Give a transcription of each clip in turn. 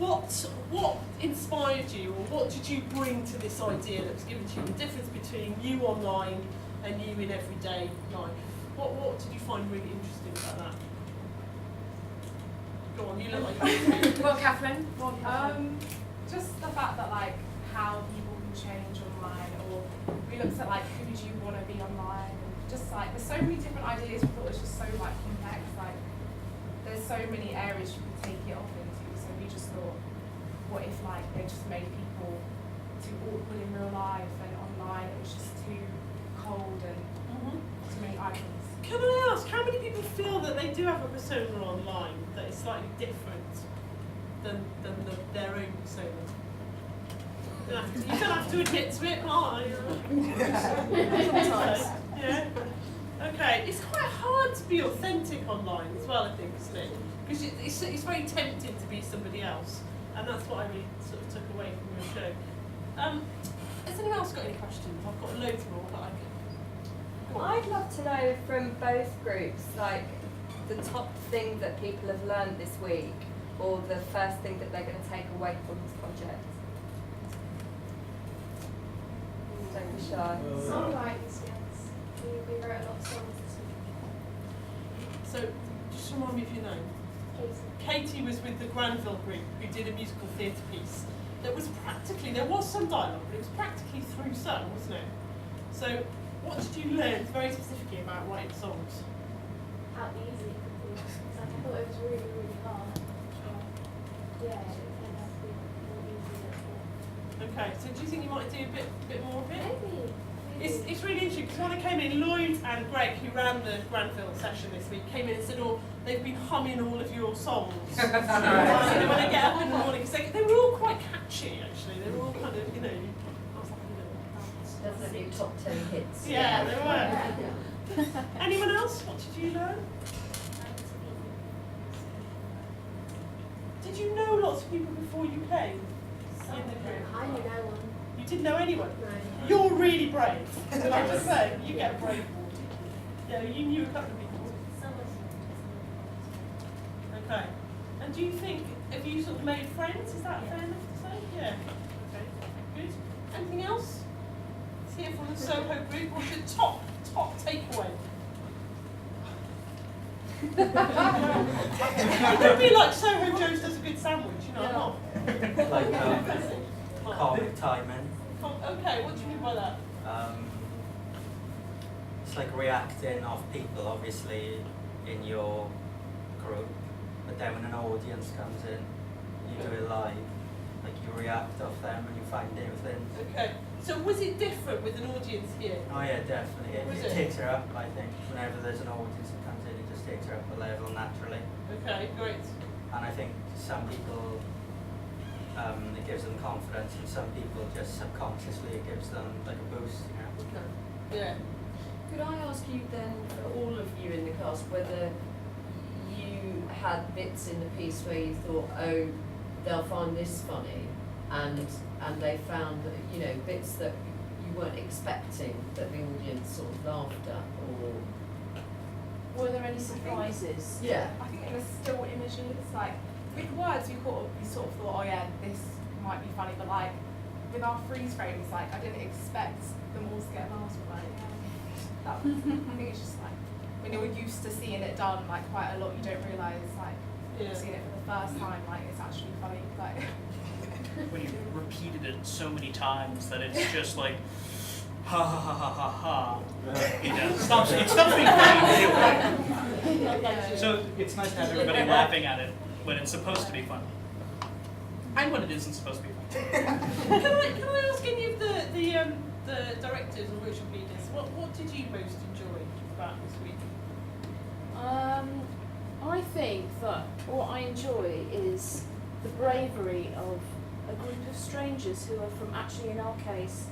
what inspired you, or what did you bring to this idea that was given to you? The difference between you online and you in everyday life. What did you find really interesting about that? Go on, you look like you're Well, Catherine. Just the fact that like how people can change online, or we looked at like who do you want to be online, and just like there's so many different ideas. We thought it was just so like complex. Like there's so many areas you could take it off into. So we just thought, what if like they just made people too awkward in real life, and online it was just too cold and too many icons. Can I ask, how many people feel that they do have a persona online that is slightly different than their own persona? You don't have to admit to it, sometimes. Yeah. Okay, it's quite hard to be authentic online as well, I think, isn't it? Because it's very tempting to be somebody else, and that's what I really sort of took away from your show. Has anyone else got any questions? I've got loads more, but I can. I'd love to know from both groups, like the top thing that people have learned this week, or the first thing that they're going to take away from this project. Don't be shy. Songwriters, yes. We wrote a lot of songs this week. So, just remind me of your name. Katie. Katie was with the Granville group who did a musical theatre piece that was practically, there was some dialogue, but it was practically through sung, wasn't it? So, what did you learn very specifically about writing songs? How easy it could be. Like, I thought it was really, really hard. Yeah, it turned out to be more easy than I thought. Okay, so do you think you might do a bit more of it? Maybe. It's really interesting because when I came in, Lloyd and Greg, who ran the Granville session this week, came in and said, "Oh, they've been humming all of your songs." When I get up in the morning, because they were all quite catchy actually. They were all kind of, I was like, Definitely top 10 hits. yeah, they were. Anyone else? What did you learn? Did you know lots of people before you came? I knew no one. You didn't know anyone? No. You're really brave. Can I just say, you get a brave award. Yeah, you knew a couple of people. Okay. And do you think, have you sort of made friends? Is that fair enough to say? Yeah. Okay. Good. Anything else? Let's hear from the Soho group. What's your top takeaway? It could be like Soho Joe's does a good sandwich, I'm not. Like comic timing. Okay, what do you mean by that? It's like reacting off people, obviously, in your group, but then when an audience comes in, you do it live, like you react off them and you find new things. Okay, so was it different with an audience here? Oh yeah, definitely. Was It it? takes her up, I think. Whenever there's an audience that comes in, it just takes her up a level naturally. Okay, great. And I think some people, it gives them confidence, and some people just subconsciously it gives them like a boost, Okay. Yeah. Could I ask you then, for all of you in the cast, whether you had bits in the piece where you thought, oh, they'll find this funny, and they found that, bits that you weren't expecting that the audience sort of laughed at, or... Were there any surprises? Yeah. I think in the still images, like with words, we sort of thought, oh yeah, this might be funny, but like with our freeze frames, like I didn't expect them all to get laughs, but like that was, I think it's just like when you're used to seeing it done like quite a lot, you don't realise like Yeah. seeing it for the first time, like it's actually funny. Like when you repeated it so many times that it's just like ha ha ha ha ha ha. It stops being funny anyway. So it's nice to have everybody laughing at it when it's supposed to be funny. And when it isn't supposed to be funny. Can I ask any of the directors and workshop leaders, what did you most enjoy about this week? I think that what I enjoy is the bravery of a group of strangers who are from, actually in our case,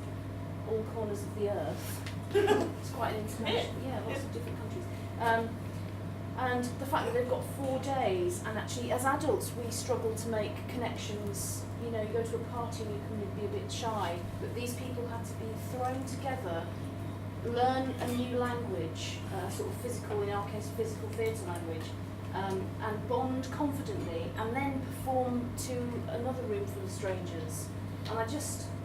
all corners of the earth. It's quite an international, lots of different countries. And the fact that they've got 4 days, and actually as adults we struggle to make connections. You go to a party and you can be a bit shy, but these people had to be thrown together, learn a new language, sort of physical, in our case physical theatre language, and bond confidently, and then perform to another room full of strangers. And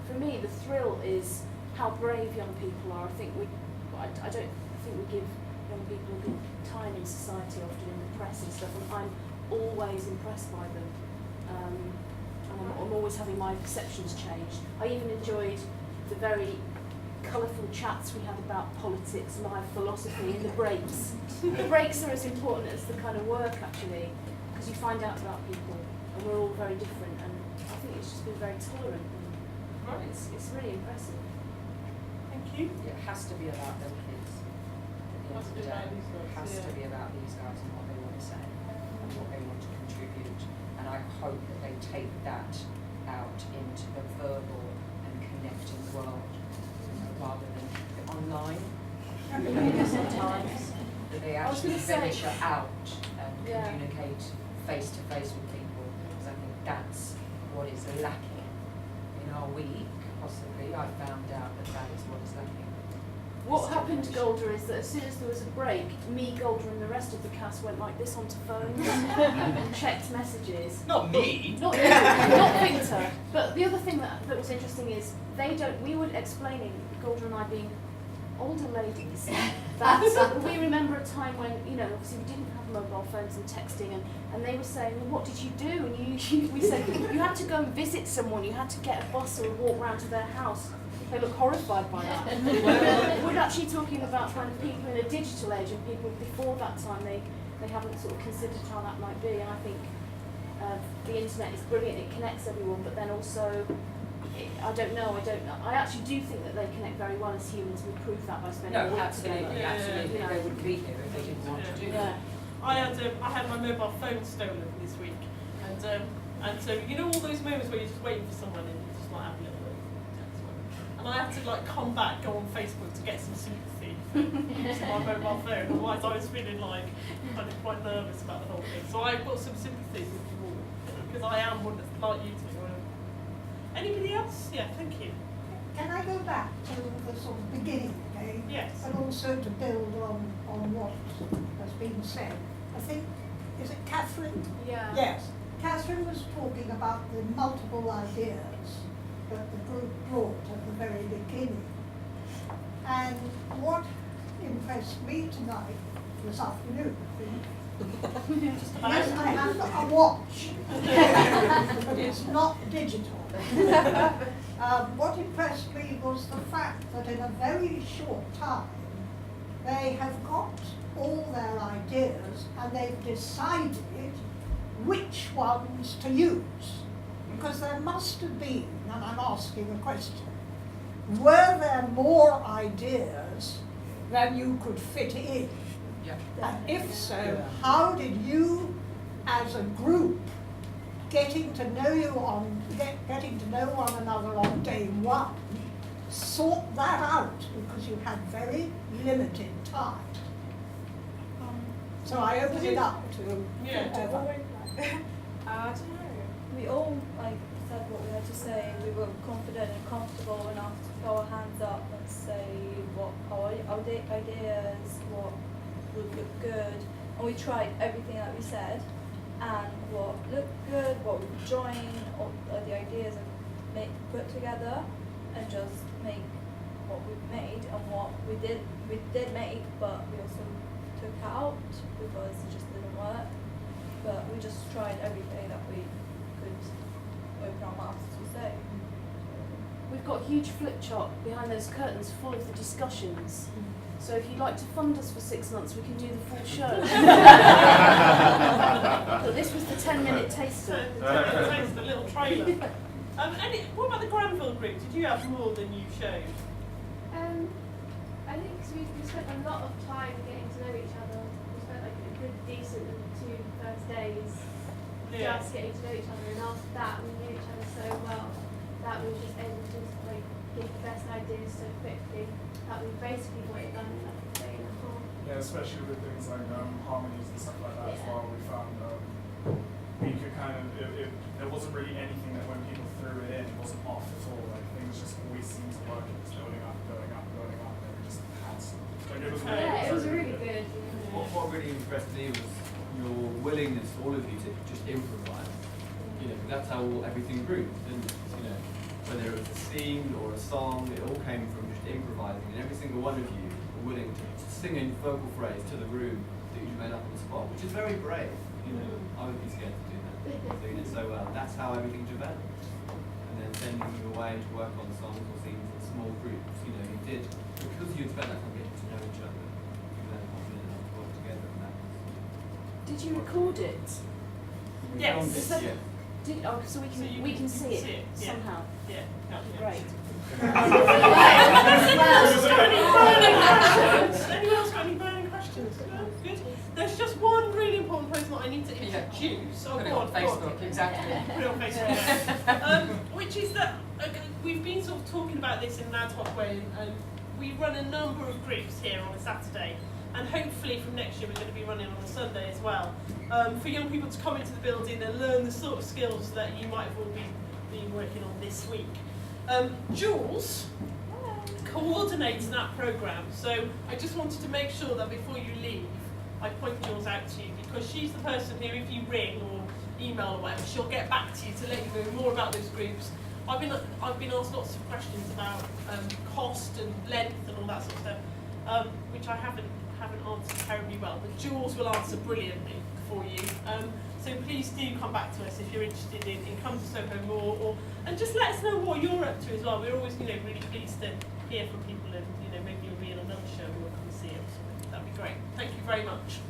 for me, the thrill is how brave young people are. I don't think we give young people a good time in society, often in the press and stuff, and I'm always impressed by them. And I'm always having my perceptions changed. I even enjoyed the very colourful chats we had about politics, life, philosophy in the breaks. The breaks are as important as the kind of work, actually, because you find out about people, and we're all very different, and I think it's just been very tolerant, and it's really impressive. Thank you. It has to be about them kids. At the end of the day, it has to be about these guys and what they want to say and what they want to contribute. And I hope that they take that out into the verbal and connecting world, rather than the online. Sometimes that they actually venture out and communicate face to face with people, because I think that's what is lacking in our week. Possibly, I found out that is what is lacking. What happened to Golder is that as soon as there was a break, me, Golder, and the rest of the cast went like this onto phones and checked messages. Not me. Not Victor. But the other thing that was interesting is we were explaining, Golder and I being older ladies, that we remember a time when, obviously we didn't have mobile phones and texting, and they were saying, well, what did you do? And we said, you had to go and visit someone, you had to get a bus or walk round to their house. They look horrified by that. We're actually talking about kind of people in a digital age, and people before that time, they haven't sort of considered how that might be, and I think the internet is brilliant, it connects everyone, but then also, I don't know. I actually do think that they connect very well as humans. We prove that by spending a week together. Absolutely. They wouldn't be here if they didn't want to do that. I had my mobile phone stolen this week, and so all those moments where you're just waiting for someone and you just like have a little text one, and I had to go on Facebook to get some sympathy from my mobile phone. Otherwise, I was feeling kind of quite nervous about the whole thing. So I got some sympathy with you all, because I am one that's like you two. Anybody else? Yeah, thank you. Can I go back to the sort of beginning again? Yes. And also to build on what has been said. I think, is it Catherine? Yeah. Yes. Catherine was talking about the multiple ideas that the group brought at the very beginning. And what impressed me tonight, this afternoon, I think, yes, I have a watch, but it's not digital. What impressed me was the fact that in a very short time, they have got all their ideas and they've decided which ones to use. Because there must have been, and I'm asking a question, were there more ideas than you could fit in? Yeah. And if so, how did you, as a group, getting to know one another on day one, sort that out, because you had very limited time? So I open it up to whoever. I don't know. We all said what we had to say. We were confident and comfortable enough to put our hands up and say what our ideas, what would look good, and we tried everything that we said, and what looked good, what we could join, all the ideas and put together, and just make what we've made. And what we did make, but we also took out because it just didn't work. But we just tried everything that we could open our mouths to say. We've got a huge flip chart behind those curtains full of the discussions. So if you'd like to fund us for 6 months, we can do the full show. But this was the 10-minute taster. The little trailer. What about the Granville group? Did you have more than you showed? I think 'cause we spent a lot of time getting to know each other. We spent a good decent 2 first days just getting to know each other, and after that we knew each other so well that we were just able to give the best ideas so quickly that we basically got it done in like a day and a half. Yeah, especially with things like harmonies and stuff like that as well. We found we could there wasn't really anything that when people threw it in, it wasn't off at all. Like things just always seemed to work. It was building up, and then we just had some. It was really, Yeah, it was really good. What really impressed me was your willingness, all of you, to just improvise. You know, that's how everything grew. And you know, whether it was a scene or a song, it all came from just improvising. And every single one of you were willing to sing a vocal phrase to the room that you made up on the spot, which is very brave. You know, I would be scared to do that. So you did so well. That's how everything developed. And then sending you away to work on songs or scenes in small groups. You know, you did, because you had spent that time getting to know each other, you were then confident enough to work together, and that was. Did you record it? Yes. filmed Is it, that- yeah. Did, oh, so we can, So you we can- can you see can it, see it, yeah. somehow. Yeah. That'd be Yeah. great. Anyone else got any burning questions? No? Good. There's just one really important person that I need to introduce. Oh, Put it go on go on. Facebook, exactly. Put it on Facebook. Which is that we've been sort of talking about this in an ad hoc way, and we run a number of groups here on a Saturday, and hopefully from next year we're going to be running on a Sunday as well, for young people to come into the building and learn the sort of skills that you might have all been working on this week. Jules coordinates that programme, so I just wanted to make sure that before you leave, I point Jules out to you, because she's the person who, if you ring or email or whatever, she'll get back to you to let you know more about those groups. I've been asked lots of questions about cost and length and all that sort of stuff, which I haven't answered terribly well, but Jules will answer brilliantly for you. So please do come back to us if you're interested in Come to Soho more, and just let us know what you're up to as well. We're always, really pleased to hear from people, and maybe you'll be in another show and we'll come see it. That'd be great. Thank you very much.